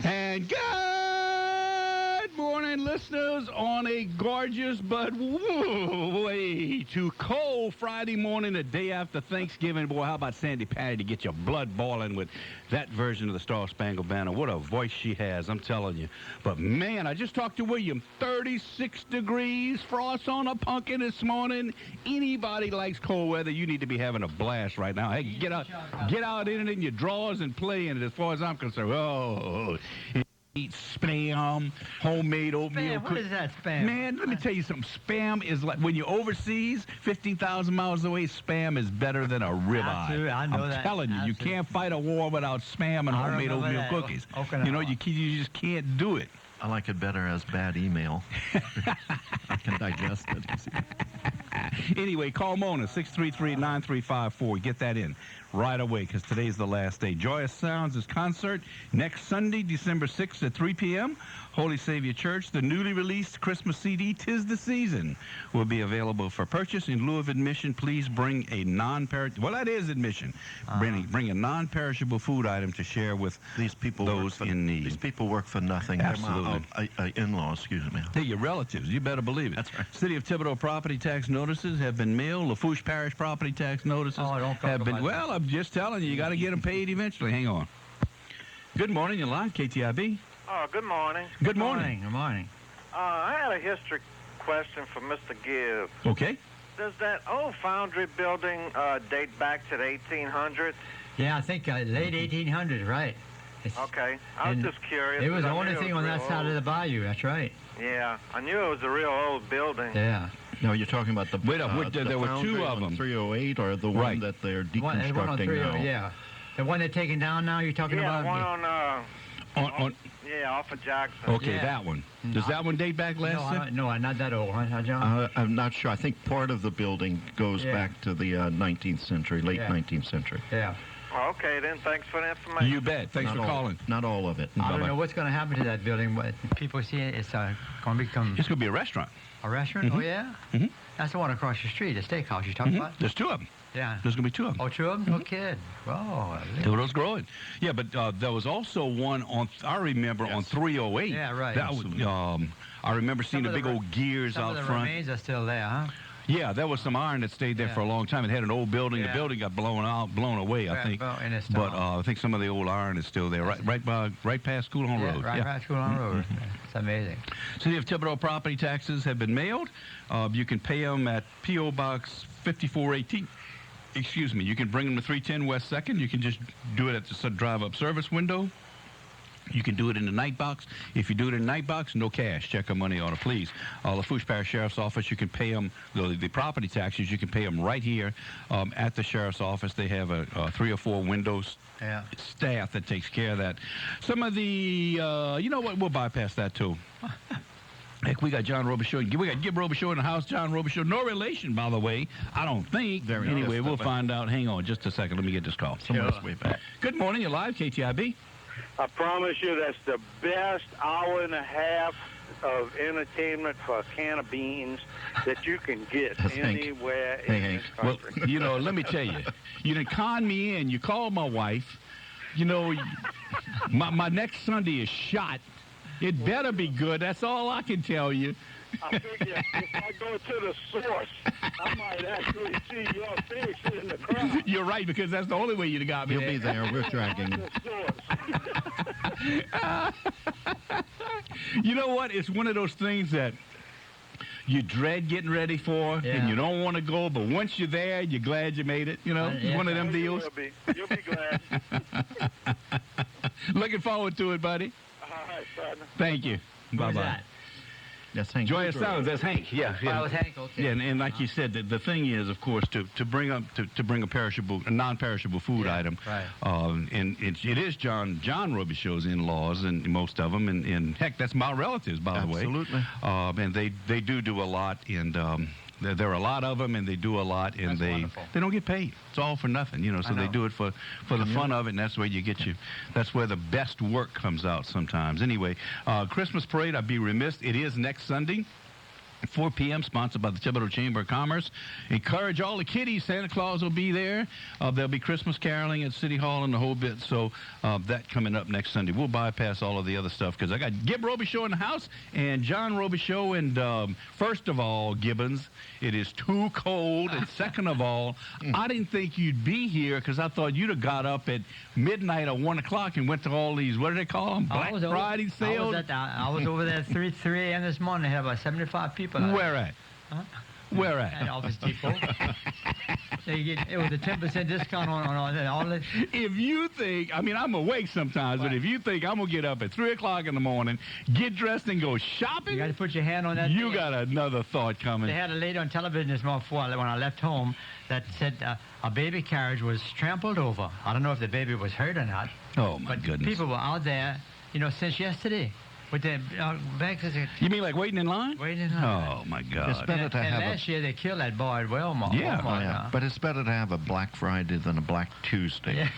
And good morning, listeners, on a gorgeous but way too cold Friday morning, the day after Thanksgiving. Boy, how about Sandy Patty to get your blood boiling with that version of the Star Spangled Banner? What a voice she has, I'm telling you. But, man, I just talked to William. 36 degrees, frost on a pumpkin this morning. Anybody likes cold weather, you need to be having a blast right now. Hey, get out in it in your drawers and play in it as far as I'm concerned. Oh, eat spam, homemade oatmeal. Spam? What is that, spam? Man, let me tell you something. Spam is like, when you're overseas, 15,000 miles away, spam is better than a ribeye. Absolutely, I know that. I'm telling you, you can't fight a war without spam and homemade oatmeal cookies. You know, you just can't do it. I like it better as bad email. I can digest it. Anyway, call Mona, 633-9354. Get that in right away, because today's the last day. Joyous Sounds is concert next Sunday, December 6th at 3 p.m. Holy Savior Church. The newly released Christmas CD, "'Tis the Season," will be available for purchase. In lieu of admission, please bring a non-perishable... Well, that is admission. Bring a non-perishable food item to share with those in need. These people work for nothing. Absolutely. In-laws, excuse me. They're your relatives. You better believe it. That's right. City of Thibodeau property tax notices have been mailed. Lafourche Parish property tax notices have been... Well, I'm just telling you, you got to get them paid eventually. Hang on. Good morning. You're live, KTIB. Oh, good morning. Good morning. Good morning. I had a history question for Mr. Gibbs. Okay. Does that old foundry building date back to the 1800s? Yeah, I think late 1800s, right. Okay. I was just curious. It was the only thing on that side of the bayou, that's right. Yeah, I knew it was a real old building. Yeah. No, you're talking about the... Wait up, there were two of them. 308 or the one that they're deconstructing one on now? Yeah. The one they're taking down now, you're talking about? Yeah, one on... Yeah, off of Jackson. Okay, that one. Does that one date back last? No, not that old, huh, John? I'm not sure. I think part of the building goes back to the 19th century, late 19th century. Yeah. Okay, then. Thanks for the information. You bet. Thanks for calling. Not all of it. I don't know what's going to happen to that building. But people see it, it's going to become... It's going to be a restaurant. A restaurant? Mm-hmm. Oh, yeah? Mm-hmm. That's the one across the street, the steakhouse you're talking about? There's two of them. Yeah. There's going to be two of them. Oh, two of them? No kid. Oh, Thibodeau's growing. Yeah, but there was also one on, I remember, on 308. Yeah, right. That was, I remember seeing the big old gears out front. Some of front. the remains are still there, huh? Yeah, there was some iron that stayed there for a long time. It had an old building. The building got blown away, I think. But I think some of the old iron is still there, right past School on Road. Right past School on Road. It's amazing. City of Thibodeau property taxes have been mailed. You can pay them at P.O. Box 5418. Excuse me. You can bring them to 310 West 2nd. You can just do it at the drive-up service window. You can do it in the night box. If you do it in the night box, no cash. Check your money order, please. Lafourche Parish Sheriff's Office, you can pay them, the property taxes, you can pay them right here at the Sheriff's Office. They have a 3 or 4 windows staff that takes care of that. Some of the, you know what, we'll bypass that too. Heck, we got John Robichaux. We got Gibbs Robichaux in the house. John Robichaux, no relation, by the way. I don't think. Anyway, we'll find out. Hang on just a second. Let me get this call. Somewhere's way back. Good morning. You're live, KTIB. I promise you that's the best hour and a half of entertainment for a can of beans that you can get anywhere in this country. Well, you know, let me tell you. You done con me in. You called my wife. You know, my next Sunday is shot. It better be good. That's all I can tell you. I figure if I go to the source, I might actually see your face in the crowd. You're right, because that's the only way you'd have got me. You'll be there. We're dragging. You know what? It's one of those things that you dread getting ready for, and you don't want to go, but once you're there, you're glad you made it. You know, it's one of them deals. You'll be glad. Looking forward to it, buddy. All right, son. Thank you. Bye-bye. That's Hank. Joyous Sounds. That's Hank. Yeah. That was Hank. Okay. Yeah, and like you said, the thing is, of course, to bring a non-perishable food item. Right. And it is John Robichaux's in-laws, and most of them, and heck, that's my relatives, by the way. Absolutely. And they do a lot, and there are a lot of them, and they do a lot, and they don't get paid. It's all for nothing, you know. So they do it for the fun of it, and that's where you get that's where the best work comes out sometimes. Anyway, Christmas parade, I'd be remiss. It is next Sunday. 4 p.m., sponsored by the Thibodeau Chamber of Commerce. Encourage all the kiddies. Santa Claus will be there. There'll be Christmas caroling at City Hall and the whole bit. So that coming up next Sunday. We'll bypass all of the other stuff because I got Gibbs Robichaux in the house and John Robichaux. And first of all, Gibbons, it is too cold. And second of all, I didn't think you'd be here because I thought you'd have got up at midnight or 1 o'clock and went to all these, what do they call them, Black Friday sales? I was over there at 3 a.m. this morning. They had about 75 people. Where at? Huh? Where at? At Office Depot. It was a 10% discount on all this. If you think, I mean, I'm awake sometimes, but if you think I'm going to get up at 3 o'clock in the morning, get dressed and go shopping, you got to put your hand on that. You got another thought coming. They had a lady on television this morning when I left home that said a baby carriage was trampled over. I don't know if the baby was hurt or not. Oh, my goodness. People were out there, since yesterday. With the bags. You mean like waiting in line? Waiting in line. Oh, my God. It's better to have last year they killed that boy at Walmart. Yeah. But it's better to have a Black Friday than a Black Tuesday. Yeah.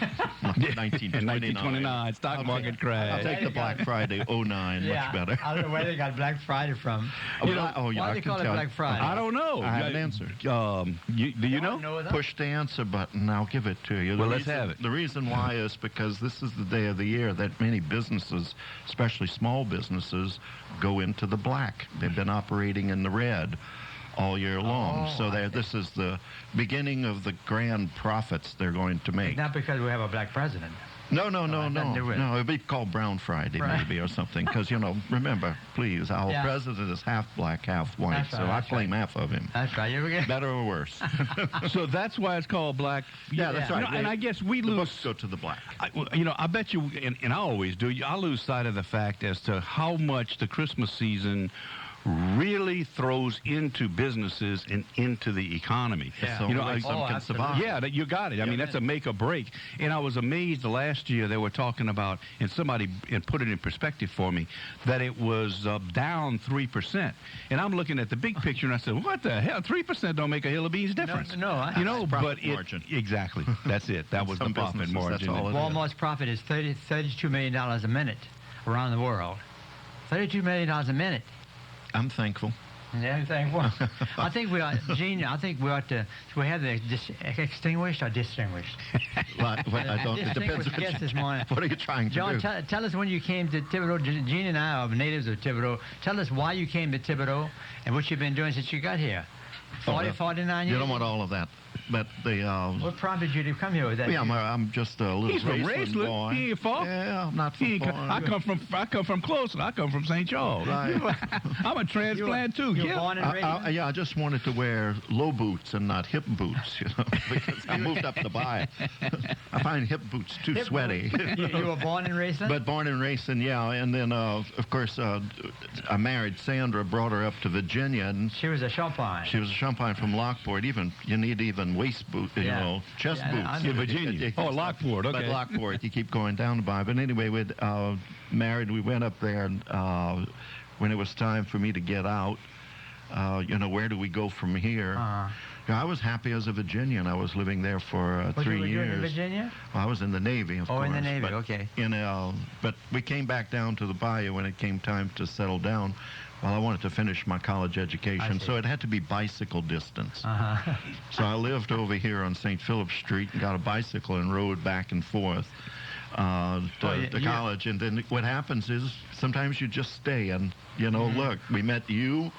1929. Stock market crash. I'll take the Black Friday 09, much better. I don't know where they got Black Friday from. Why do they call it Black Friday? I don't know. I have an answer. Do you know? Push the answer button, I'll give it to you. Let's have it. The reason why is because this is the day of the year that many businesses, especially small businesses, go into the black. They've been operating in the red all year long. This is the beginning of the grand profits they're going to make. Not because we have a black president. No. It'd be called Brown Friday maybe or something. Because, remember, please, our president is half black, half white. I claim half of him. That's right. Better or worse. So that's why it's called black. Yeah, that's right. And I guess we lose. The books go to the black. I bet you, and I always do, I lose sight of the fact as to how much the Christmas season really throws into businesses and into the economy. Yeah. So some can survive. Yeah, you got it. I mean, that's a make or break. And I was amazed last year they were talking about, and somebody put it in perspective for me, that it was down 3%. And I'm looking at the big picture and I said, what the hell? 3% don't make a hill of beans difference. No. But margin. Exactly. That's it. That was the profit margin. Walmart's profit is $32 million a minute around the world. $32 million a minute. I'm thankful. Yeah, thankful. I think we ought, Gene, do we have the extinguished or distinguished? I don't. It depends on guest this morning. What are you trying to do? John, tell us when you came to Thibodeau. Gene and I are natives of Thibodeau. Tell us why you came to Thibodeau and what you've been doing since you got here. 49 years? You don't want all of that. But what prompted you to come here with that? Yeah, I'm just a little Raceland boy. He ain't far. Yeah, I'm not from far. I come from closer. I come from St. Charles. Right. I'm a transplant too. You were born and raised? I just wanted to wear low boots and not hip boots, because I moved up to buy. I find hip boots too sweaty. You were born and raised? But born and raised, yeah. And then, of course, I married Sandra, brought her up to Virginia, and she was a champagne. She was a champagne from Lockport. You need waist boot, chest boots. In Virginia. Lockport, okay. But Lockport, you keep going down to buy. But anyway, we married. We went up there, and when it was time for me to get out, where do we go from here? I was happy as a Virginian. I was living there for 3 years. In Virginia? Well, I was in the Navy, of course. Oh, in the Navy, okay. But we came back down to the bayou when it came time to settle down. Well, I wanted to finish my college education, so it had to be bicycle distance. So I lived over here on St. Philip Street and got a bicycle and rode back and forth to college. And then what happens is sometimes you just stay. And, look, we met you.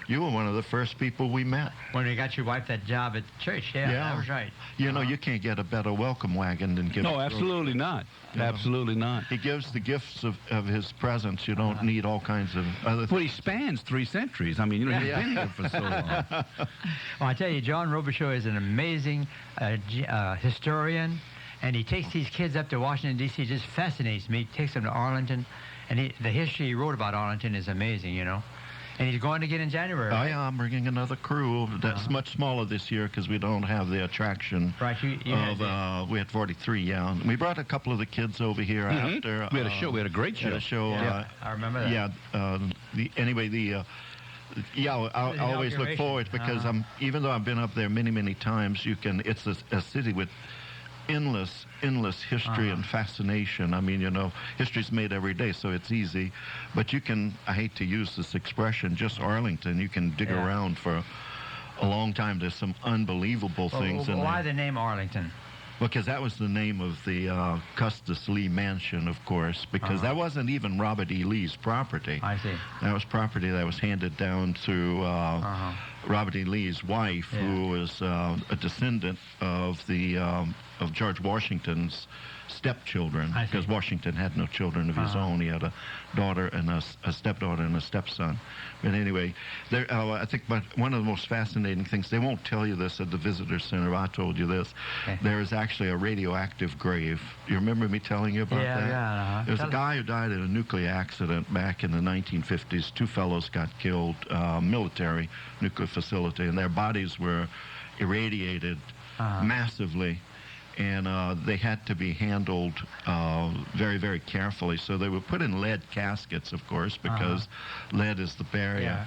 You were one of the first people we met. When we got your wife that job at church, that was right. You can't get a better welcome wagon than Gibbs. No, absolutely not. Absolutely not. He gives the gifts of his presence. You don't need all kinds of other things. Well, he spans 3 centuries. I mean, he's been here for so long. Well, I tell you, John Robichaux is an amazing historian, and he takes these kids up to Washington, D.C. It just fascinates me. He takes them to Arlington, and the history he wrote about Arlington is amazing, And he's going to get in January. Oh, yeah, I'm bringing another crew. That's much smaller this year because we don't have the attraction. Right, we had 43, yeah. And we brought a couple of the kids over here after. We had a show. We had a great show. I remember that. Yeah. I always look forward because even though I've been up there many, many times, it's a city with endless history and fascination. I mean, history's made every day, so it's easy. But you can, I hate to use this expression, just Arlington, you can dig around for a long time. There's some unbelievable things in there. Why the name Arlington? Because that was the name of the Custis Lee Mansion, of course, because that wasn't even Robert E. Lee's property. I see. That was property that was handed down to Robert E. Lee's wife, who was a descendant of George Washington's stepchildren, because Washington had no children of his own. He had a daughter and a stepdaughter and a stepson. But anyway, I think one of the most fascinating things, they won't tell you this at the visitor center, I told you this, there is actually a radioactive grave. You remember me telling you about that? Yeah. There was a guy who died in a nuclear accident back in the 1950s. Two fellows got killed, military nuclear facility, and their bodies were irradiated massively. And they had to be handled very, very carefully. So they were put in lead caskets, of course, because lead is the barrier.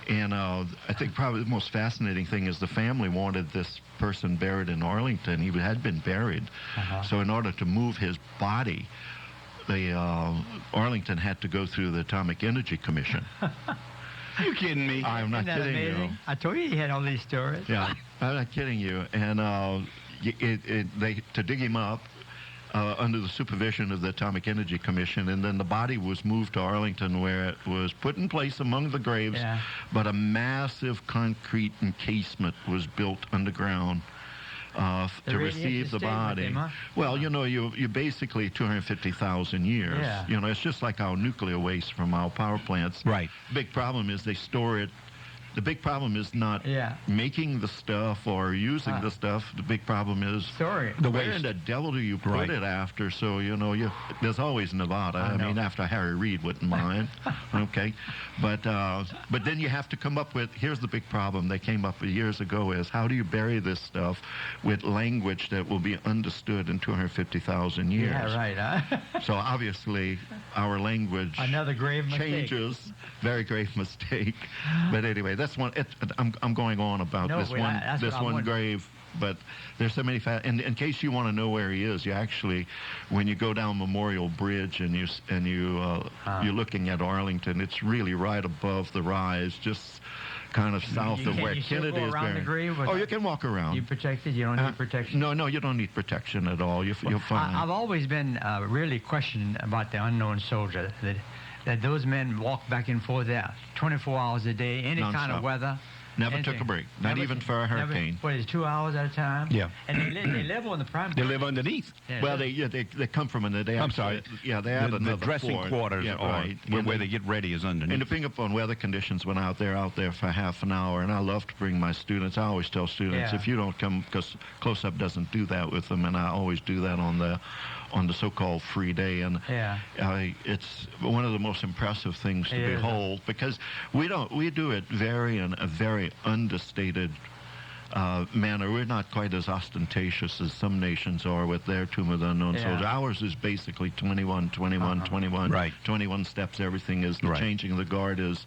And I think probably the most fascinating thing is the family wanted this person buried in Arlington. He had been buried. So in order to move his body, Arlington had to go through the Atomic Energy Commission. You kidding me? I'm not kidding you. I told you he had all these stories. Yeah, I'm not kidding you. And to dig him up under the supervision of the Atomic Energy Commission, and then the body was moved to Arlington, where it was put in place among the graves, but a massive concrete encasement was built underground to receive the body. Well, you basically 250,000 years. It's just like our nuclear waste from our power plants. Right. Big problem is they store it. The big problem is not making the stuff or using the stuff. The big problem is the where waste. in the devil do you put it after? So, there's always Nevada. I mean, after Harry Reid wouldn't mind. Okay. But then you have to come up with, here's the big problem they came up with years ago, is how do you bury this stuff with language that will be understood in 250,000 years? Yeah, right. So obviously our language another grave changes. Mistake. Very grave mistake. But anyway, that's one. I'm going on about this one grave, but there's so many. In case you want to know where he is, you actually, when you go down Memorial Bridge and you're looking at Arlington, it's really right above the rise, just kind of south of where Kennedy is buried. Oh, you can walk around. You protected? You don't need protection? No, you don't need protection at all. You're fine. I've always been really questioned about the unknown soldier, that those men walk back and forth there 24 hours a day, any kind of weather. Never took a break, not even for a hurricane. What is it, 2 hours at a time? Yeah. And they live on the prime. They live underneath. Yeah, well, they come from I'm sorry. Yeah, they have the dressing quarters, where they get ready is underneath. And depending upon weather conditions, when out there for half an hour, and I love to bring my students. I always tell students, if you don't come, because Close-Up doesn't do that with them, and I always do that on the so-called free day, and it's one of the most impressive things to behold, because we do it in a very understated manner. We're not quite as ostentatious as some nations are with their Tomb of the Unknown Soldier. Ours is basically 21, 21, 21, 21 steps. Everything is the changing of the guard is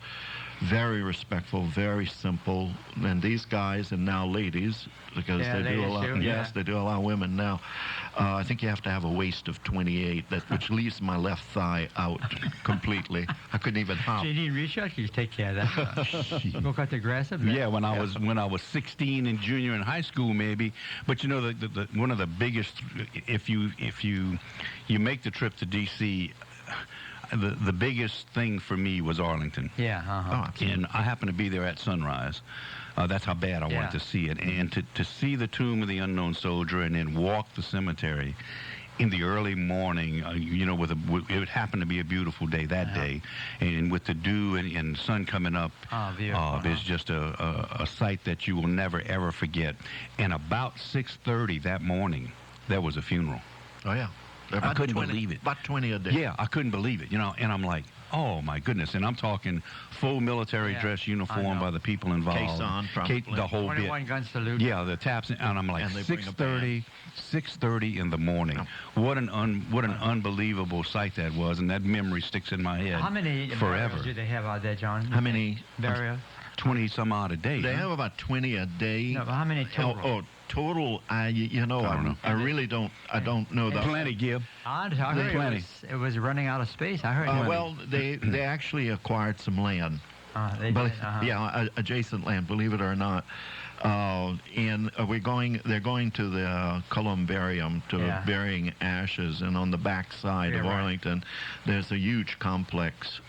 very respectful, very simple. And these guys, and now ladies, because they do a lot. Yes, they do allow women now. I think you have to have a waist of 28, which leaves my left thigh out completely. I couldn't even hop. So you need research. You take care of that. Go cut the grass up. Yeah, when I was 16 in junior in high school, maybe. But the one of the biggest, if you make the trip to D.C., the biggest thing for me was Arlington. Yeah. And I happened to be there at sunrise. That's how bad I wanted to see it. And to see the Tomb of the Unknown Soldier and then walk the cemetery in the early morning, it happened to be a beautiful day that day. And with the dew and the sun coming up, it's just a sight that you will never, ever forget. And about 6:30 that morning, there was a funeral. Oh, yeah. I couldn't believe it. About 20 a day. Yeah, I couldn't believe it, and I'm like, oh, my goodness. And I'm talking full military dress uniform by the people involved. Case on, probably. The whole bit. 21-gun salute. Yeah, the taps. And I'm like, 6:30 in the morning. What an unbelievable sight that was. And that memory sticks in my head How many forever. do they have out there, John? How many? Burials? 20 some odd a day. They have about 20 a day. No, but how many total? total, I really don't know that. Plenty, Gib. I heard Plenty. it was running out of space. I heard. Well, they actually acquired some land. They did, Yeah, adjacent land, believe it or not. And they're going to the columbarium to burying ashes, and on the back side of Arlington, there's a huge complex,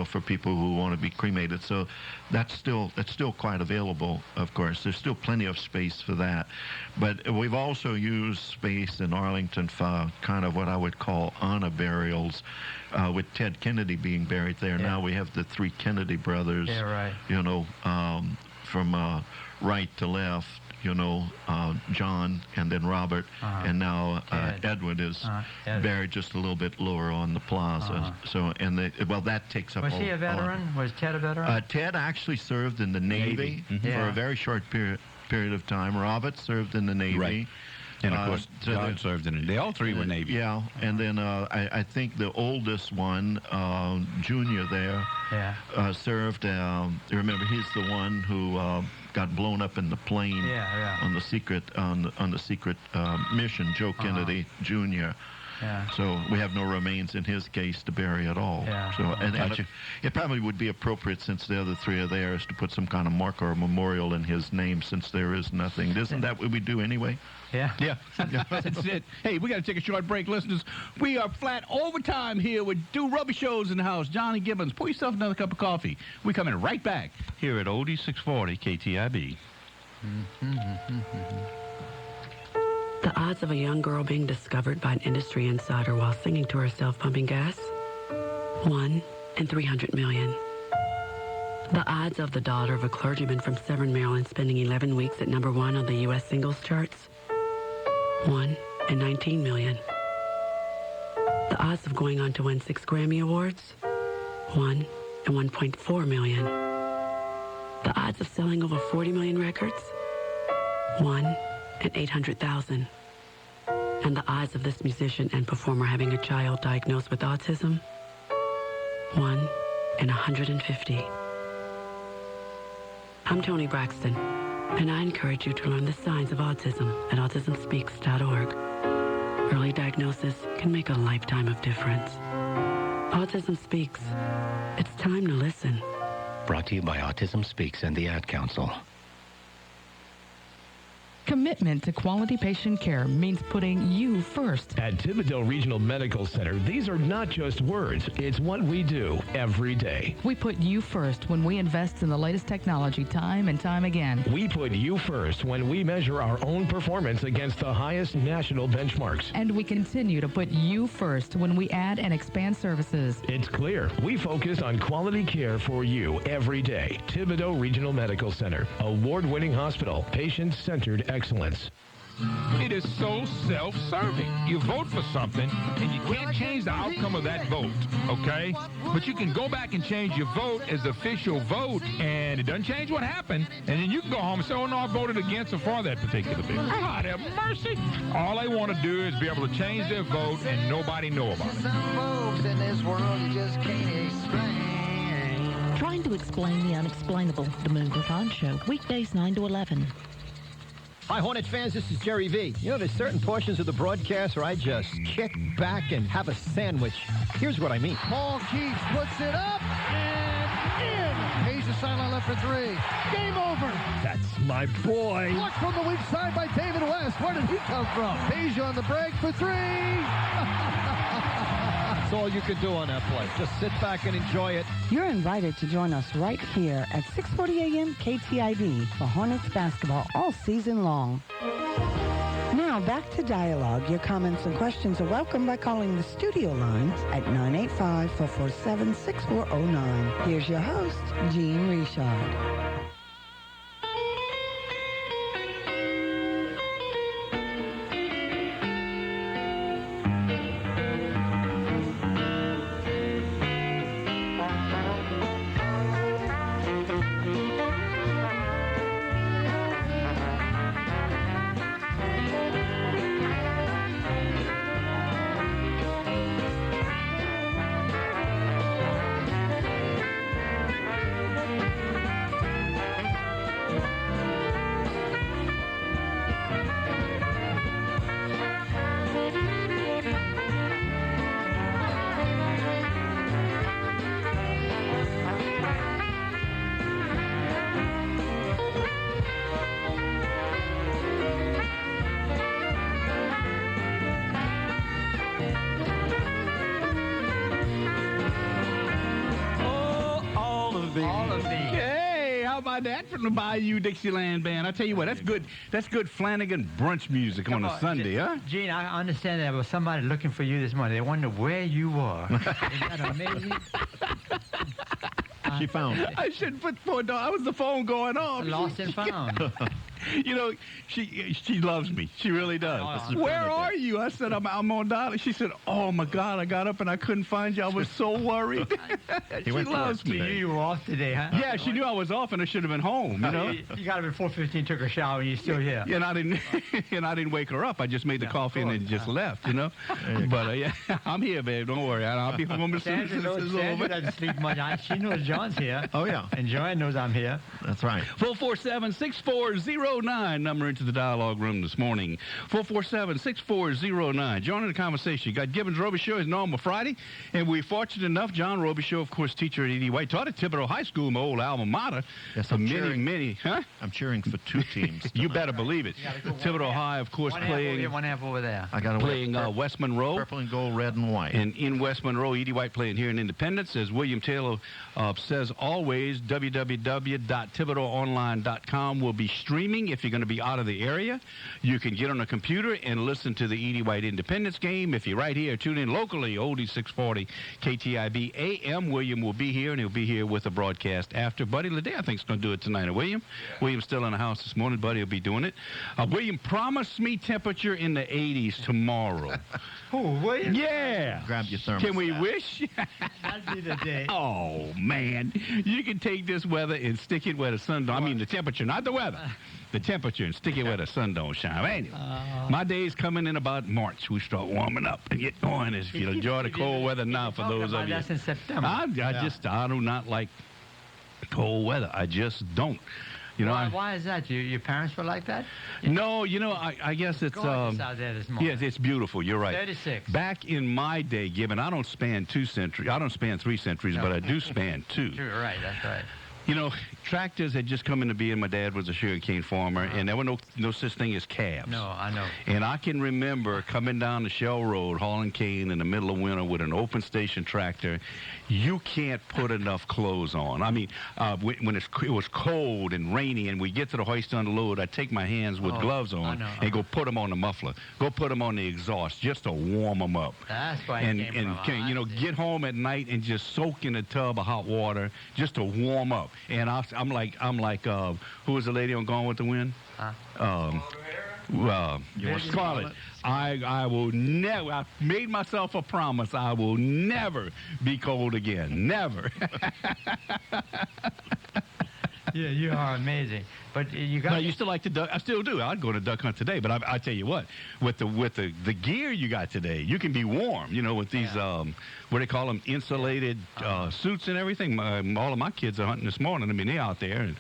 for people who want to be cremated. So that's still quite available. Of course, there's still plenty of space for that. But we've also used space in Arlington for kind of what I would call honor burials. With Ted Kennedy being buried there, now we have the three Kennedy brothers. Yeah, right. From right to left, John and then Robert, and now Edward is buried just a little bit lower on the plaza. So, that takes up. Was he a veteran? Was Ted a veteran? Ted actually served in the Navy for a very short period of time. Robert served in the Navy. Right. And, of course, John served in it. They all three were Navy. Yeah, and then I think the oldest one, Junior there, served. Remember, he's the one who got blown up in the plane on the secret mission, Joe Kennedy Jr. Yeah. So we have no remains in his case to bury at all. Yeah. So and it probably would be appropriate, since the other three are there, is to put some kind of marker or memorial in his name, since there is nothing. Isn't that what we do anyway? Yeah. Yeah. That's it. Hey, we got to take a short break, listeners. We are flat overtime here with Robichaux in the house. Johnny Gibbons, pour yourself another cup of coffee. We're coming right back here at Oldie 640 KTIB. The odds of a young girl being discovered by an industry insider while singing to herself pumping gas? 1 in 300 million. The odds of the daughter of a clergyman from Severn, Maryland spending 11 weeks at #1 on the U.S. singles charts? 1 in 19 million. The odds of going on to win 6 Grammy Awards? 1 in 1.4 million. The odds of selling over 40 million records? 1 in 800,000. And the odds of this musician and performer having a child diagnosed with autism? 1 in 150. I'm Toni Braxton, and I encourage you to learn the signs of autism at autismspeaks.org. Early diagnosis can make a lifetime of difference. Autism Speaks. It's time to listen. Brought to you by Autism Speaks and the Ad Council. Commitment to quality patient care means putting you first. At Thibodeau Regional Medical Center, these are not just words. It's what we do every day. We put you first when we invest in the latest technology time and time again. We put you first when we measure our own performance against the highest national benchmarks. And we continue to put you first when we add and expand services. It's clear. We focus on quality care for you every day. Thibodeau Regional Medical Center, award-winning hospital, patient-centered excellence. It is so self-serving. You vote for something, and you can't change the outcome of that vote, okay? But you can go back and change your vote as official vote, and it doesn't change what happened. And then you can go home and say, oh, no, I voted against or for that particular bill. God have mercy. All they want to do is be able to change their vote and nobody know about it. Some folks in this world you just can't explain. Trying to explain the unexplainable. The Moon Griffon Show, weekdays 9 to 11. Hi, Hornet fans, this is Jerry V. You know, there's certain portions of the broadcast where I just kick back and have a sandwich. Here's what I mean. Paul Keats puts it up and in. Hayes is sideline left for 3. Game over. That's my boy. Blocked from the weak side by David West. Where did he come from? Hayes on the break for 3. That's all you can do on that play. Just sit back and enjoy it. You're invited to join us right here at 6:40 a.m. KTIB for Hornets basketball all season long. Now back to dialogue. Your comments and questions are welcome by calling the studio lines at 985-447-6409. Here's your host, Jean Richard. me. All of me. Hey, how about that from the Bayou Dixieland Band? I tell you what, that's good. That's good Flanagan brunch music on a Sunday, huh? Gene, I understand there was somebody looking for you this morning. They wondered where you were. Isn't that amazing? She found it. I shouldn't put $4. I was the phone going off. Lost and found. You know, she loves me. She really does. Where are you? I said, I'm on Dolly. She said, oh, my God, I got up and I couldn't find you. I was so worried. She loves me. She knew you were off today, huh? Yeah, she knew I was off and I should have been home, you know? You got up at 4:15, took a shower, and you're still here. Yeah, and I didn't wake her up. I just made the coffee and then just left, you know? But, yeah, I'm here, babe. Don't worry. I'll be home as soon as this is over. Sandra doesn't sleep much. She knows John's here. Oh, yeah. And Joanne knows I'm here. That's right. 447-6409, number into the dialogue room this morning. 447-6409. Joining the conversation, you got Gibbens Robichaux, his normal Friday, and we're fortunate enough, John Robichaux, of course, teacher at E.D. White, taught at Thibodeau High School, my old alma mater. Yes, for many, huh? I'm cheering for two teams. You better believe it. Thibodeau High, of course, playing. One half over there. I got playing West Monroe. Purple and gold, red and white. And in West Monroe, E.D. White playing here in Independence. As William Taylor says always, www.thibodeauonline.com will be streaming if you're going to be out of the area. You can get on a computer and listen to the E.D. White Independence game. If you're right here, tune in locally, Oldie 640 KTIB-AM. William will be here, and he'll be here with the broadcast after. Buddy Leday, I think, is going to do it tonight. William? Yeah. William's still in the house this morning. Buddy will be doing it. William promised me temperature in the 80s tomorrow. Oh, William? Yeah. Grab your thermostat. Can we wish? That'd be the day. Oh, man. You can take this weather and stick it where the sun don't. I mean, the temperature, not the weather. The temperature and stick it where the sun don't shine. Anyway, my day's coming in about March. We start warming up and get going. If you enjoy the cold weather now, for those of you. That's in September. I do not like cold weather. I just don't. You know, why is that? Your parents were like that? No, you know, I guess it's out there this morning. Yes, it's beautiful. You're right. 36. Back in my day, Gibbon, I don't span 2 centuries. I don't span 3 centuries, but I do span 2. True, right. That's right. You know, tractors had just come into being. My dad was a sugarcane farmer, and there were no such thing as cabs. No, I know. And I can remember coming down the Shell Road, hauling cane in the middle of winter with an open station tractor. You can't put enough clothes on. I mean, when it was cold and rainy, and we get to the hoist unload, I take my hands with gloves on and go put them on the muffler, go put them on the exhaust just to warm them up. That's why. Get home at night and just soak in a tub of hot water just to warm up. And I'm like, who was the lady on Gone with the Wind? Scarlett. I will never. I made myself a promise. I will never be cold again. Never. Yeah, you are amazing. But you got. I used to like to duck. I still do. I'd go to duck hunt today. But I tell you what, with the gear you got today, you can be warm. You know, with these what do they call them, insulated suits and everything. All of my kids are hunting this morning. I mean, they're out there,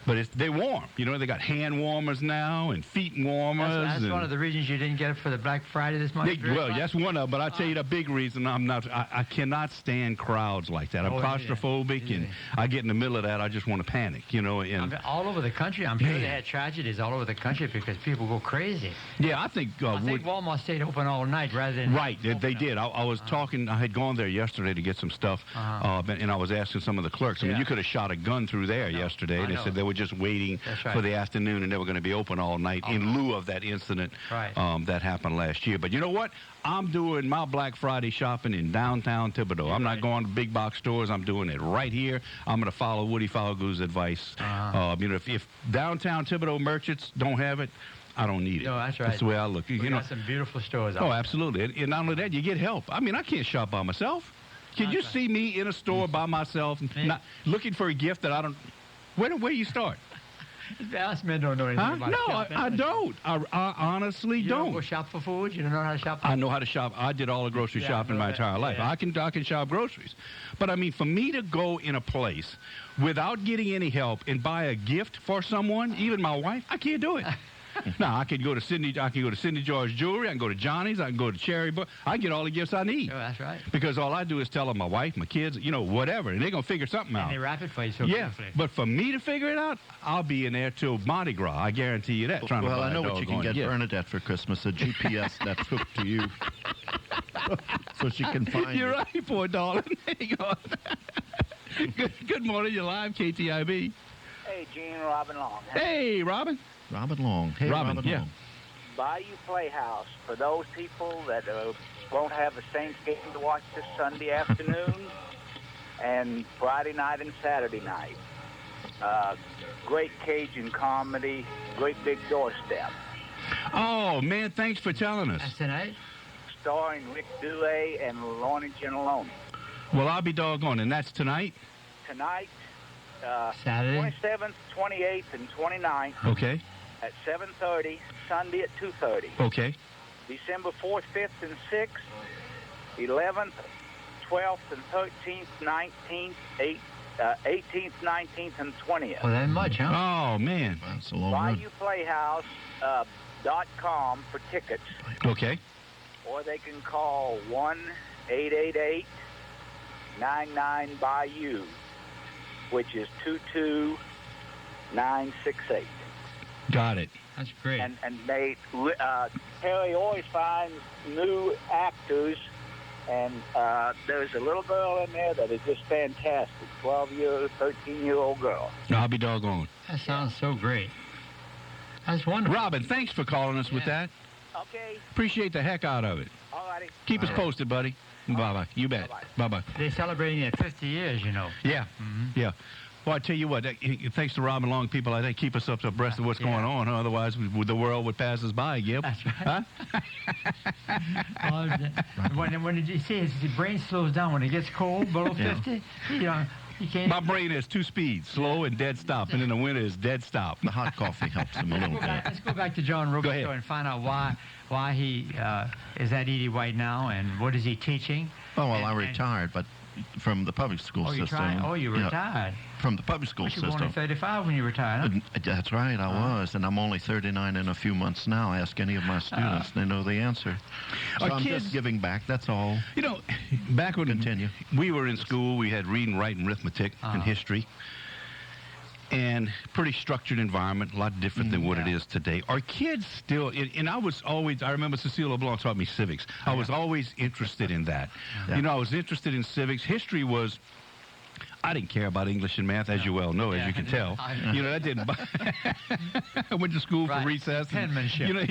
but they're warm. You know, they got hand warmers now and feet warmers. That's one of the reasons you didn't get it for the Black Friday this month. Well, that's one of them. But I tell you the big reason I'm not. I cannot stand crowds like that. I'm claustrophobic, and I get in the middle of that. I just want to panic. You know, and all over the country. I'm sure they had tragedies all over the country because people go crazy. Yeah, I think Walmart stayed open all night rather than. Right, they did. I was talking. I had gone there yesterday to get some stuff, and I was asking some of the clerks. I mean, you could have shot a gun through there yesterday. They said they were just waiting for the afternoon, and they were going to be open all night in lieu of that incident that happened last year. But you know what? I'm doing my Black Friday shopping in downtown Thibodeau. I'm not going to big box stores. I'm doing it right here. I'm going to follow Woody Falgo's advice. You know, if downtown Thibodeau merchants don't have it, I don't need it. No, that's right. That's the way I look. We got some beautiful stores out there. Absolutely. And not only that, you get help. I mean, I can't shop by myself. Can you see me in a store by myself, not looking for a gift that I don't... Where you start? Us men don't know anything about shopping. I don't. I honestly don't. You don't go shop for food? You don't know how to shop? I know how to shop. I did all the grocery shopping my entire life. I can shop groceries. But, I mean, for me to go in a place without getting any help and buy a gift for someone, even my wife, I can't do it. Now, I could go to Sidney George Jewelry. I can go to Johnny's. I can go to Cherry Book. I get all the gifts I need. Oh, that's right. Because all I do is tell them my wife, my kids, you know, whatever, and they're going to figure something out. And they wrap it for you so beautifully. But for me to figure it out, I'll be in there till Mardi Gras. I guarantee you that. Well, I know what you can get Bernadette for Christmas, a GPS that's hooked to you. So she can find You're right, poor darling. Good morning. You're live, KTIB. Hey, Gene, Robin Long. Hey, Robin. Robin Long. Hey, Robin yeah. Long. Bayou Playhouse, for those people that won't have the Saints game to watch this Sunday afternoon and Friday night and Saturday night. Great Cajun comedy, great big doorstep. Oh, man, thanks for telling us. That's tonight? Starring Rick Dewey and Lorne Gentiloni. Well, I'll be doggone, and that's tonight? Tonight, Saturday? 27th, 28th, and 29th. Okay. At 7:30, Sunday at 2:30. Okay. December 4th, 5th, and 6th, 11th, 12th, and 13th, 19th, 18th, 19th, and 20th. Well, that ain't much, huh? Oh, man. That's a long run. BayouPlayhouse.com for tickets. Okay. Or they can call 1-888-99-BAYOU, which is 22968. Got it. That's great. And they, Terry always finds new actors, and there's a little girl in there that is just fantastic, 13-year-old girl. I'll be doggone. That sounds so great. That's wonderful. Robin, thanks for calling us with that. Okay. Appreciate the heck out of it. All righty. Keep us posted, buddy. Bye-bye. You bet. Bye-bye. They're celebrating their 50 years, you know. Yeah. Yeah. Well, I tell you what, thanks to Robin Long, people, I think, keep us up abreast of what's going on. Huh? Otherwise, the world would pass us by, Gib. That's right. Huh? When did you see his brain slows down when it gets cold, below 50? You know, you can't. My brain has two speeds, slow and dead stop, and in the winter is dead stop. The hot coffee helps him a little bit. Let's go back to John Robichaux and find out why he is at Edie White now, and what is he teaching. Oh, well, I retired, but from the public school system. You retired. From the public school system. You were only 35 when you retired, huh? That's right, I was, and I'm only 39 in a few months now. Ask any of my students, they know the answer. So I'm just giving back, that's all. You know, back when we were in school, we had reading, writing, arithmetic, and history. And pretty structured environment, a lot different than what it is today. Our kids still, and I remember Cecile LeBlanc taught me civics. I was always interested in that. Yeah. You know, I was interested in civics. History was, I didn't care about English and math, as you well know, as you can tell. You know, that didn't. I went to school for recess. Penmanship. You know,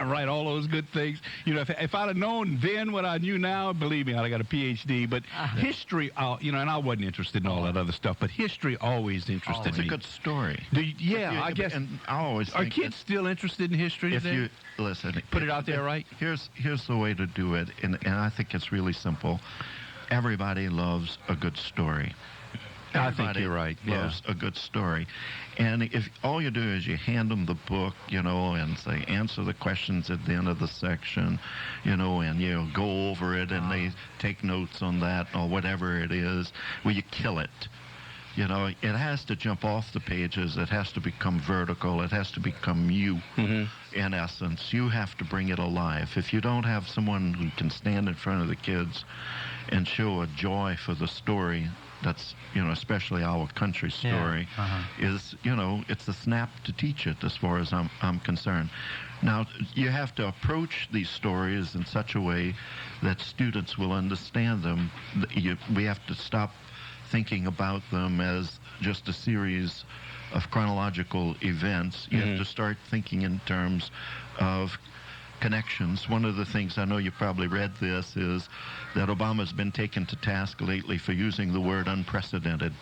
right, all those good things. You know, if I'd have known then what I knew now, believe me, I'd have got a PhD. But history, you know, and I wasn't interested in all that other stuff, but history always interested me. It's a good story. I guess. And I always are think kids still interested in history if today? you listen, put it out there, right? Here's the way to do it, and I think it's really simple. Everybody loves a good story. I think you're right. Loves a good story. And if all you do is you hand them the book, you know, and say, answer the questions at the end of the section, you know, and, you know, go over it, and they take notes on that or whatever it is, well, you kill it. You know, it has to jump off the pages. It has to become vertical. It has to become you, in essence. You have to bring it alive. If you don't have someone who can stand in front of the kids and show a joy for the story, that's, you know, especially our country story, is, you know, it's a snap to teach it as far as I'm concerned. Now, you have to approach these stories in such a way that students will understand them. We have to stop thinking about them as just a series of chronological events. You have to start thinking in terms of connections. One of the things, I know you probably read this, is that Obama's been taken to task lately for using the word unprecedented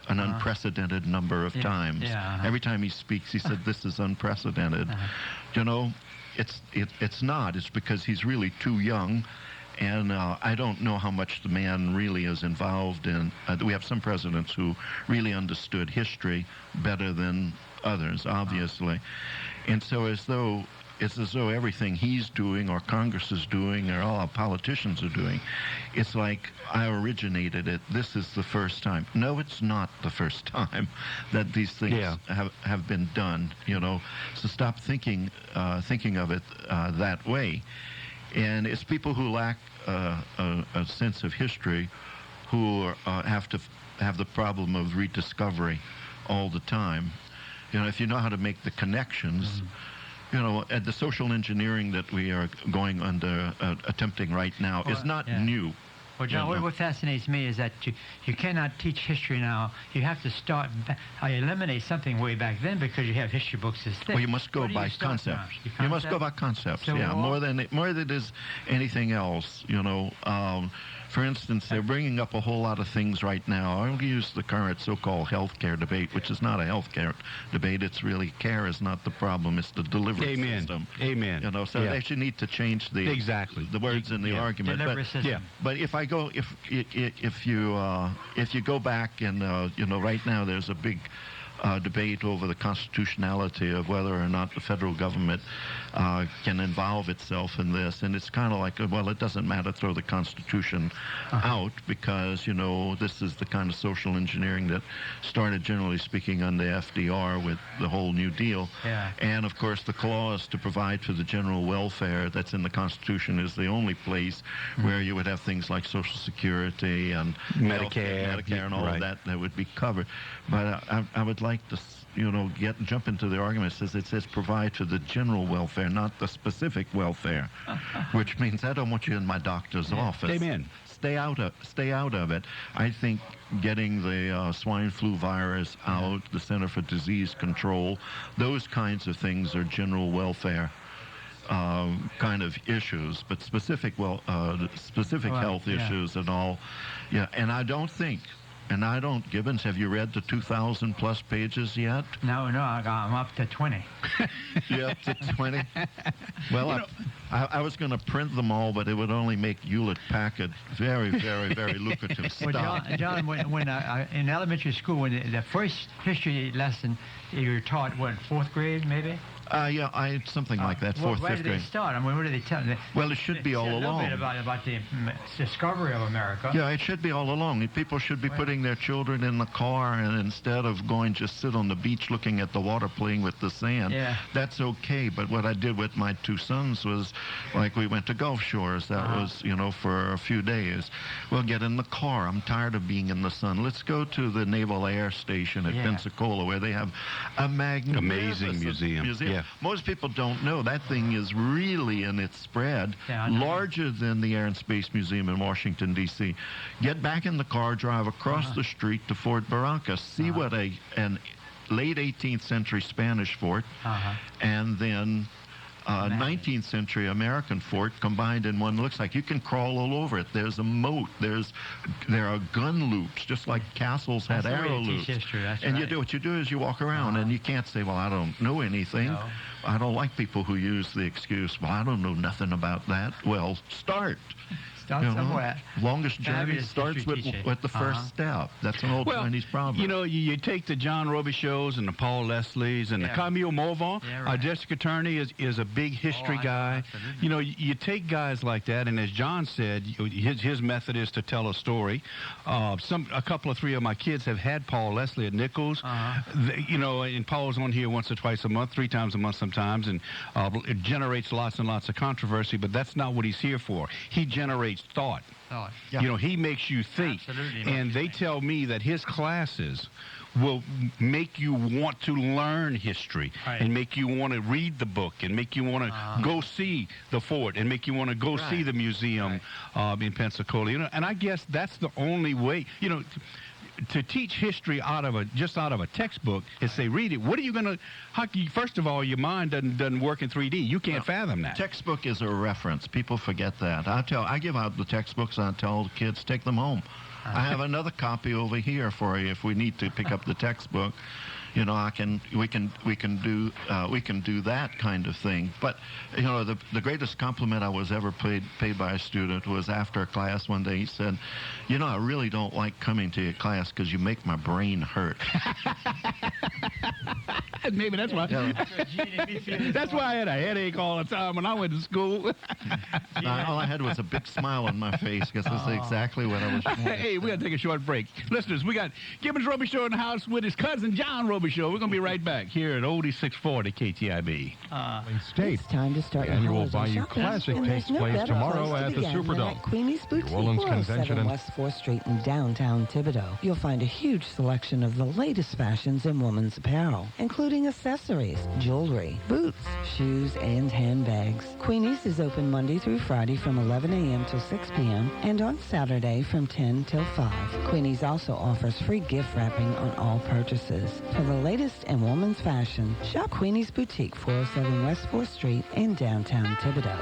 an unprecedented number of times. Every time he speaks, he said, this is unprecedented. You know, it's not. It's because he's really too young. And I don't know how much the man really is involved in. We have some presidents who really understood history better than others, obviously. And so it's as though everything he's doing or Congress is doing or all our politicians are doing, it's like, I originated it. This is the first time. No, it's not the first time that these things have been done, you know. So stop thinking of it that way. And it's people who lack a sense of history who have to have the problem of rediscovery all the time. You know, if you know how to make the connections, you know, at the social engineering that we are going under, attempting right now is not new. Well, John, what fascinates me is that you cannot teach history now. You have to start, eliminate something way back then because you have history books as thick. Well, you must go by concepts. You must go by concepts, so more than it is anything else, For instance, they're bringing up a whole lot of things right now. I'll use the current so-called healthcare debate, which is not a healthcare debate. It's really care is not the problem. It's the delivery system. Amen. So they actually need to change the words in the argument. Delivery system. But if you go back and right now there's a big debate over the constitutionality of whether or not the federal government can involve itself in this. And it's kind of like, well, it doesn't matter, throw the Constitution out because, this is the kind of social engineering that started, generally speaking, under FDR with the whole New Deal. Yeah. And, of course, the clause to provide for the general welfare that's in the Constitution is the only place where you would have things like Social Security and Medicare and all of that would be covered. But I would like to, jump into the argument. It says provide for the general welfare, not the specific welfare, which means I don't want you in my doctor's office. Amen. Stay out of it. I think getting the swine flu virus out, the Center for Disease Control, those kinds of things are general welfare kind of issues, but specific health issues and all. Yeah, and I don't think. Gibbons, have you read the 2,000 plus pages yet? No, I'm up to 20. You're up to 20? Well, I was going to print them all, but it would only make Hewlett Packard very, very, very lucrative stuff. Well, John, when in elementary school, when the first history lesson you were taught, fourth grade maybe? Something like that, fourth, fifth grade. Where did they start? I mean, what did they tell them? Well, it should be all along. A little bit about the discovery of America. Yeah, it should be all along. People should be putting their children in the car, and instead of going just sit on the beach looking at the water, playing with the sand. Yeah. That's okay. But what I did with my two sons was, like, we went to Gulf Shores. That was, for a few days. Well, get in the car. I'm tired of being in the sun. Let's go to the Naval Air Station at Pensacola, where they have a amazing museum. Yeah. Most people don't know that thing is really in its spread larger than the Air and Space Museum in Washington, D.C. Get back in the car, drive across the street to Fort Barranca, see what an late 18th century Spanish fort and then 19th century American fort combined in one. Looks like you can crawl all over it. There's a moat. There are gun loops, just like castles had arrow loops. And you do what you do is you walk around, and you can't say, well, I don't know anything. No. I don't like people who use the excuse, well, I don't know nothing about that. Well, start. Start somewhere. Longest journey starts with the first step. That's an old Chinese problem. You take the John Robichaux's and the Paul Leslies and the Camille Morvan. Our district attorney is a big history guy. You take guys like that, and as John said, his method is to tell a story. A couple of three of my kids have had Paul Leslie at Nichols. And Paul's on here once or twice a month, 3 times a month sometimes, and it generates lots and lots of controversy, but that's not what he's here for. He generates thought. He makes you think. Absolutely. And they tell me that his classes will make you want to learn history and make you want to read the book and make you want to go see the fort and make you want to go see the museum in Pensacola. And I guess that's the only way, to teach history out of a textbook is say, read it. What are you going to, first of all, your mind doesn't work in 3D. You can't fathom that. Textbook is a reference. People forget that. I give out the textbooks, and I tell the kids, take them home. I have another copy over here for you if we need to pick up the textbook. We can do that kind of thing. But the greatest compliment I was ever paid by a student was after a class one day. He said, I really don't like coming to your class because you make my brain hurt. Maybe that's why. That's why I had a headache all the time when I went to school. All I had was a big smile on my face because that's exactly what I was doing. Hey, we got to take a short break. Listeners, we got Gibbens Robichaux in the house with his cousin John Robichaux. Robichaux. We're going to be right back here at Oldie 640 KTIB. It's time to start The annual Bayou Classic takes place tomorrow at the Superdome. Queenie's Boutique, New Orleans 407 Convention and West 4th Street in downtown Thibodaux. You'll find a huge selection of the latest fashions in women's apparel, including accessories, jewelry, boots, shoes, and handbags. Queenie's is open Monday through Friday from 11 a.m. till 6 p.m. and on Saturday from 10 till 5. Queenie's also offers free gift wrapping on all purchases. For the latest in women's fashion, shop Queenie's Boutique, 407 West 4th Street in downtown Thibodaux.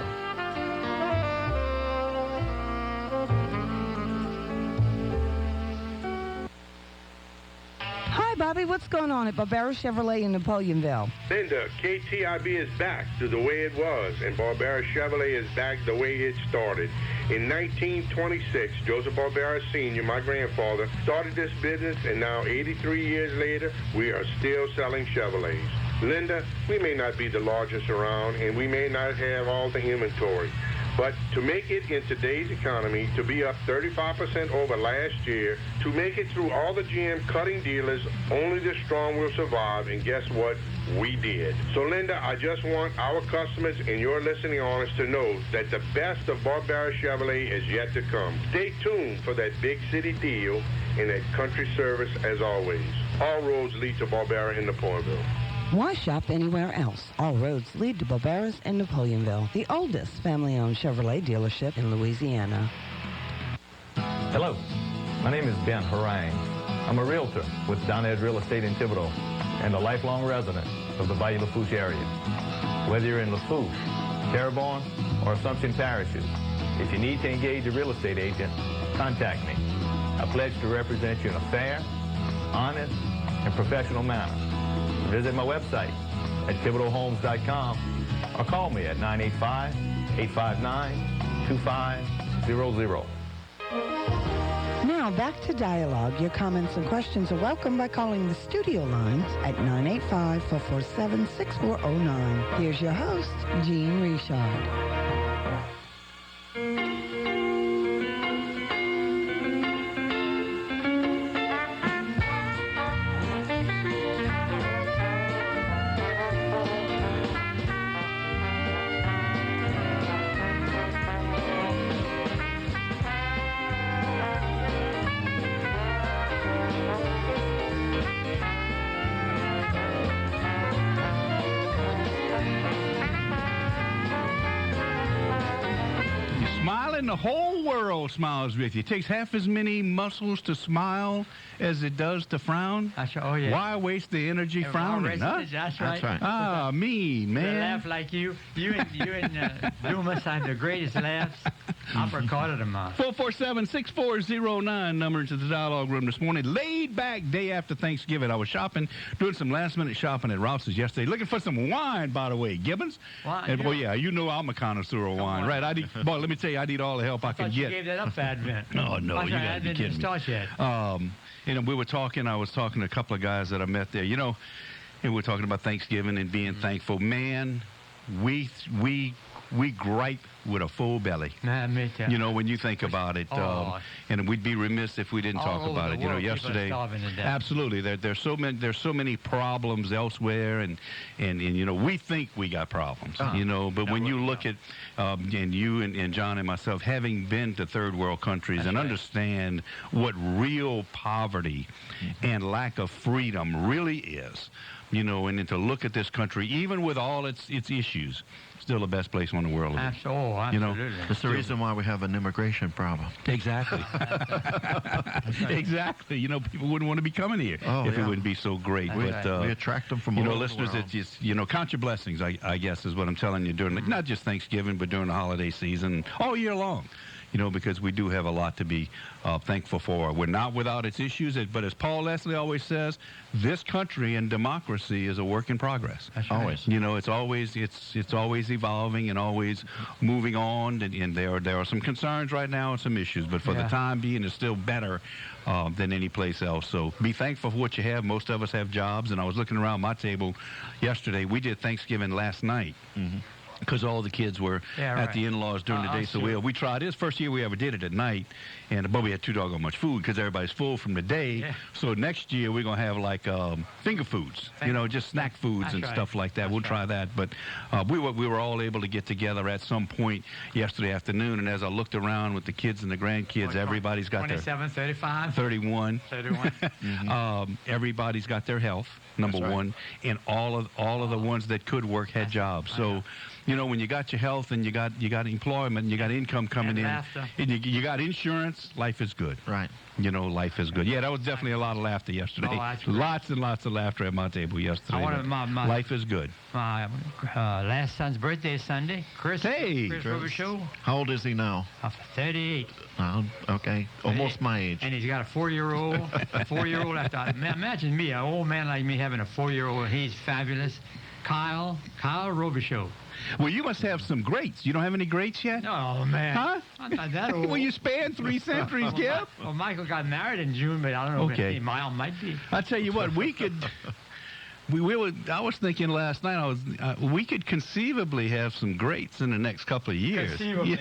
Hi, Bobby. What's going on at Barbera Chevrolet in Napoleonville? Linda, KTIB is back to the way it was, and Barbera Chevrolet is back the way it started. In 1926, Joseph Barbera Sr., my grandfather, started this business, and now 83 years later, we are still selling Chevrolets. Linda, we may not be the largest around, and we may not have all the inventory, but to make it in today's economy, to be up 35% over last year, to make it through all the GM cutting dealers, only the strong will survive, and guess what? We did. So, Linda, I just want our customers and your listening audience to know that the best of Barbera Chevrolet is yet to come. Stay tuned for that big city deal and that country service as always. All roads lead to Barbera in Napoleonville. Why shop anywhere else? All roads lead to Barbera's in Napoleonville, the oldest family-owned Chevrolet dealership in Louisiana. Hello, my name is Ben Harang. I'm a realtor with Doned Real Estate in Thibodaux and a lifelong resident of the Bayou Lafourche area. Whether you're in Lafourche, Terrebonne, or Assumption parishes, if you need to engage a real estate agent, contact me. I pledge to represent you in a fair, honest, and professional manner. Visit my website at ThibodauxHomes.com or call me at 985-859-2500. Now back to dialogue. Your comments and questions are welcome by calling the studio lines at 985-447-6409. Here's your host, Jean Richard. The whole world smiles with you. It takes half as many muscles to smile as it does to frown. That's right. Oh, yeah. Why waste the energy frowning? Huh? That's right. Ah, mean, man. To laugh like you. You and Dumas have the greatest laughs. I've recorded them. 447-6409, number to the dialogue room this morning. Laid back day after Thanksgiving. I was shopping, doing some last-minute shopping at Rouse's yesterday, looking for some wine, by the way. Gibbons? Wine? And, well, yeah, you know I'm a connoisseur of wine, right? Boy, let me tell you, I need all the help I can get. You gave that up, Advent. Oh, no, you got to be kidding me. You know, we were talking, I was talking to a couple of guys that I met there, you know, and we were talking about Thanksgiving and being thankful. Man, we gripe with a full belly. Me too. You know, when you think about it, and we'd be remiss if we didn't talk about it. You know, yesterday, absolutely, there's so many problems elsewhere, and you know, we think we got problems. You know, but when you look at, and you and John and myself having been to third world countries and understand what real poverty and lack of freedom really is, you know, and then to look at this country, even with all its issues, still the best place in the world. Absolutely. You know, it's the reason why we have an immigration problem. Exactly. Exactly. You know, people wouldn't want to be coming here if it wouldn't be so great. We attract them from all over over the world. Listeners, it's just, you know, count your blessings, I guess, is what I'm telling you during not just Thanksgiving, but during the holiday season, all year long. You know, because we do have a lot to be thankful for. We're not without its issues, but as Paul Leslie always says, this country and democracy is a work in progress. That's always. Right. You know, it's always evolving and always moving on. And there are some concerns right now and some issues, but for the time being, it's still better than any place else. So be thankful for what you have. Most of us have jobs, and I was looking around my table yesterday. We did Thanksgiving last night. because all the kids were at the in-laws during the day. So we tried. It was the first year we ever did it at night, but we had too doggone much food because everybody's full from the day. Yeah. So next year we're going to have like finger foods, just snack foods and stuff like that. We'll try that. But we were all able to get together at some point yesterday afternoon, and as I looked around with the kids and the grandkids, everybody's got 27, 35? 31. 31. Everybody's got their health, number one, and all of the ones that could work had jobs. So, when you got your health and you got employment and you got income coming in, and you got insurance, life is good. Right. Life is good. Yeah, that was definitely a lot of laughter yesterday. Lots and lots of laughter at my table yesterday. Life is good. My last son's birthday is Sunday. Chris Robichaux. How old is he now? 38. Okay. Almost my age. And he's got a 4-year-old. Imagine me, an old man like me, having a 4-year-old. He's fabulous. Kyle Robichaux. Well, you must have some greats. You don't have any greats yet? Oh, man. Huh? I'm not that old. Well, you span 3 centuries, Gib. Well, Michael got married in June, but I don't know if he might be. I'll tell you what, we could... I was thinking last night, we could conceivably have some greats in the next couple of years. Conceivably.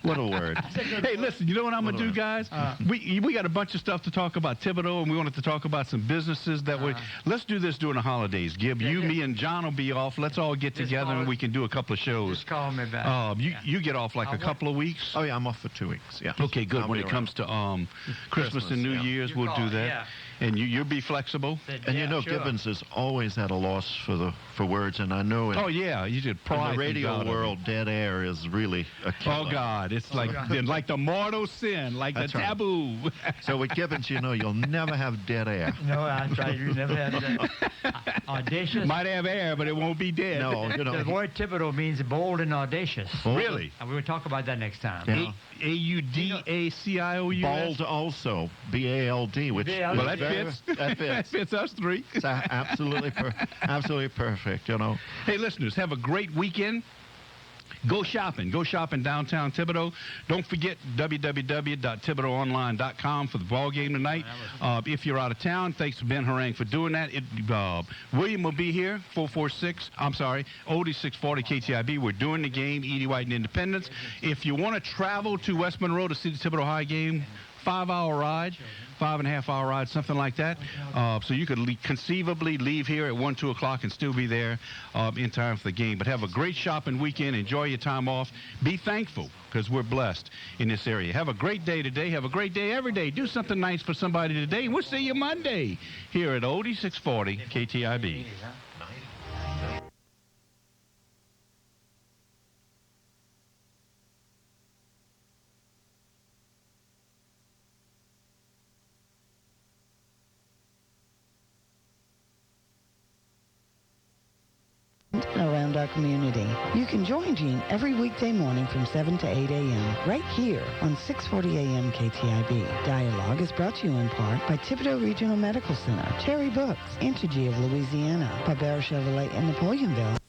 What a word. Hey, listen, you know what I'm going to do, guys? We got a bunch of stuff to talk about Thibodaux, and we wanted to talk about some businesses that let's do this during the holidays, Gib. Me, and John will be off. Let's all get together, and we can do a couple of shows. Just call me back. You get off like a couple of weeks? Oh, yeah, I'm off for 2 weeks, yeah. Okay, good. When it comes to Christmas and New Year's, we'll do that. Yeah. And you'll be flexible. And Gibbons has always had a loss for words, and I know. You did. In the radio world, dead air is really a killer. Oh God, it's like the mortal sin, like the taboo. So with Gibbons, you'll never have dead air. No, that's right. You never have that. Audacious. Might have air, but it won't be dead. No, The word Thibodaux means bold and audacious. Really? And we will talk about that next time. Yeah. AUDACIOUS. Bald also, BALD, which that fits. That fits us three. It's absolutely perfect. Hey, listeners, have a great weekend. Go shopping. Go shopping downtown Thibodaux. Don't forget www.thibodauxonline.com for the ball game tonight. If you're out of town, thanks to Ben Harang for doing that. William will be here, 640 KTIB. We're doing the game, Edie White and Independence. If you want to travel to West Monroe to see the Thibodaux High game, 5-hour ride, 5.5-hour ride, something like that. So you could conceivably leave here at 1, 2 o'clock and still be there in time for the game. But have a great shopping weekend. Enjoy your time off. Be thankful because we're blessed in this area. Have a great day today. Have a great day every day. Do something nice for somebody today. And we'll see you Monday here at Oldie 640 KTIB. Around our community. You can join Gene every weekday morning from 7 to 8 a.m. right here on 640 a.m. KTIB. Dialogue is brought to you in part by Thibodaux Regional Medical Center, Cherry Books, Entergy of Louisiana, Barbera Chevrolet in Napoleonville.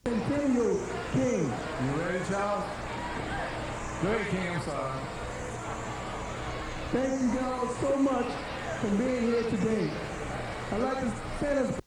Continue, King. You ready, Charles? Great, King, I'm sorry. Thank you guys so much for being here today. I'd like to say this.